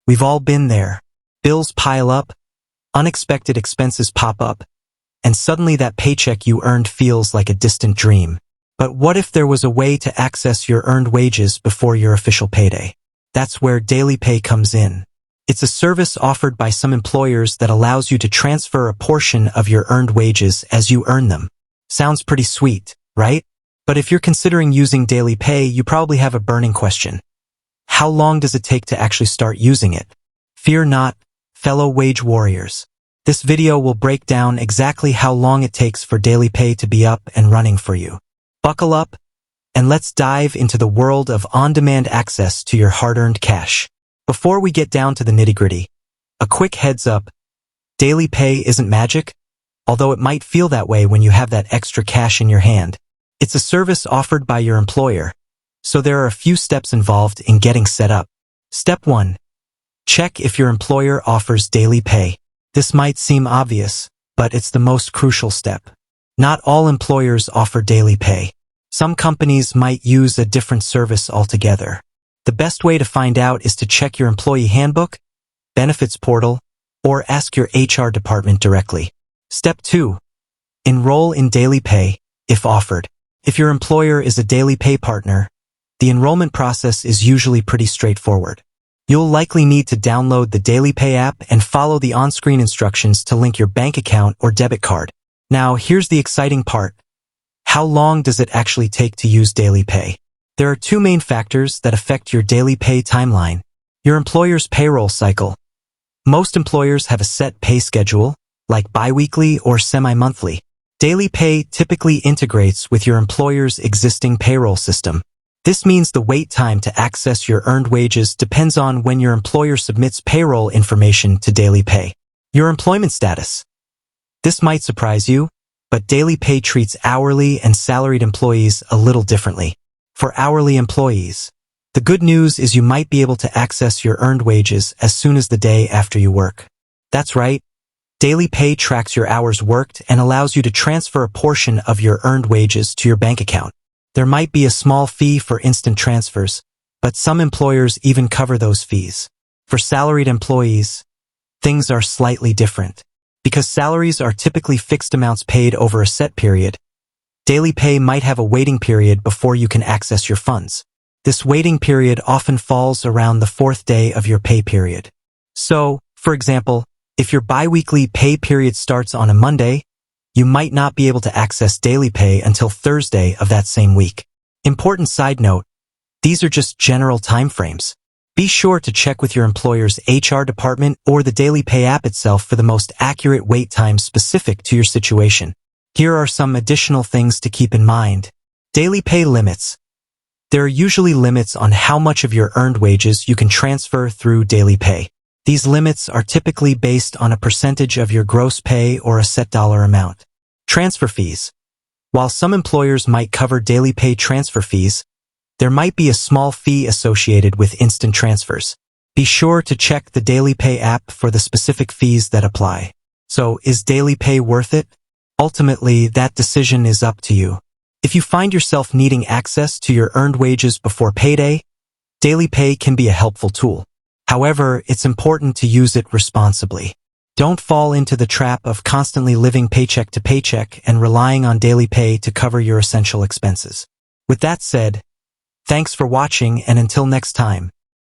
We've all been there. Bills pile up, unexpected expenses pop up, and suddenly that paycheck you earned feels like a distant dream. But what if there was a way to access your earned wages before your official payday? That's where DailyPay comes in. It's a service offered by some employers that allows you to transfer a portion of your earned wages as you earn them. Sounds pretty sweet, right? But if you're considering using DailyPay, you probably have a burning question. How long does it take to actually start using it? Fear not, fellow wage warriors. This video will break down exactly how long it takes for DailyPay to be up and running for you. Buckle up, and let's dive into the world of on-demand access to your hard-earned cash. Before we get down to the nitty-gritty, a quick heads up, DailyPay isn't magic, although it might feel that way when you have that extra cash in your hand. It's a service offered by your employer, so there are a few steps involved in getting set up. Step 1. Check if your employer offers DailyPay. This might seem obvious, but it's the most crucial step. Not all employers offer DailyPay. Some companies might use a different service altogether. The best way to find out is to check your employee handbook, benefits portal, or ask your HR department directly. Step 2. Enroll in DailyPay, if offered. If your employer is a DailyPay partner, the enrollment process is usually pretty straightforward. You'll likely need to download the DailyPay app and follow the on-screen instructions to link your bank account or debit card. Now, here's the exciting part. How long does it actually take to use DailyPay? There are two main factors that affect your DailyPay timeline. Your employer's payroll cycle. Most employers have a set pay schedule, like bi-weekly or semi-monthly. DailyPay typically integrates with your employer's existing payroll system. This means the wait time to access your earned wages depends on when your employer submits payroll information to DailyPay. Your employment status. This might surprise you, but DailyPay treats hourly and salaried employees a little differently. For hourly employees, the good news is you might be able to access your earned wages as soon as the day after you work. That's right. DailyPay tracks your hours worked and allows you to transfer a portion of your earned wages to your bank account. There might be a small fee for instant transfers, but some employers even cover those fees. For salaried employees, things are slightly different. Because salaries are typically fixed amounts paid over a set period, DailyPay might have a waiting period before you can access your funds. This waiting period often falls around the 4th day of your pay period. So, for example, if your bi-weekly pay period starts on a Monday, you might not be able to access DailyPay until Thursday of that same week. Important side note, these are just general timeframes. Be sure to check with your employer's HR department or the DailyPay app itself for the most accurate wait time specific to your situation. Here are some additional things to keep in mind. DailyPay limits. There are usually limits on how much of your earned wages you can transfer through DailyPay. These limits are typically based on a percentage of your gross pay or a set dollar amount. Transfer fees. While some employers might cover DailyPay transfer fees, there might be a small fee associated with instant transfers. Be sure to check the DailyPay app for the specific fees that apply. So, is DailyPay worth it? Ultimately, that decision is up to you. If you find yourself needing access to your earned wages before payday, DailyPay can be a helpful tool. However, it's important to use it responsibly. Don't fall into the trap of constantly living paycheck to paycheck and relying on DailyPay to cover your essential expenses. With that said, thanks for watching, and until next time.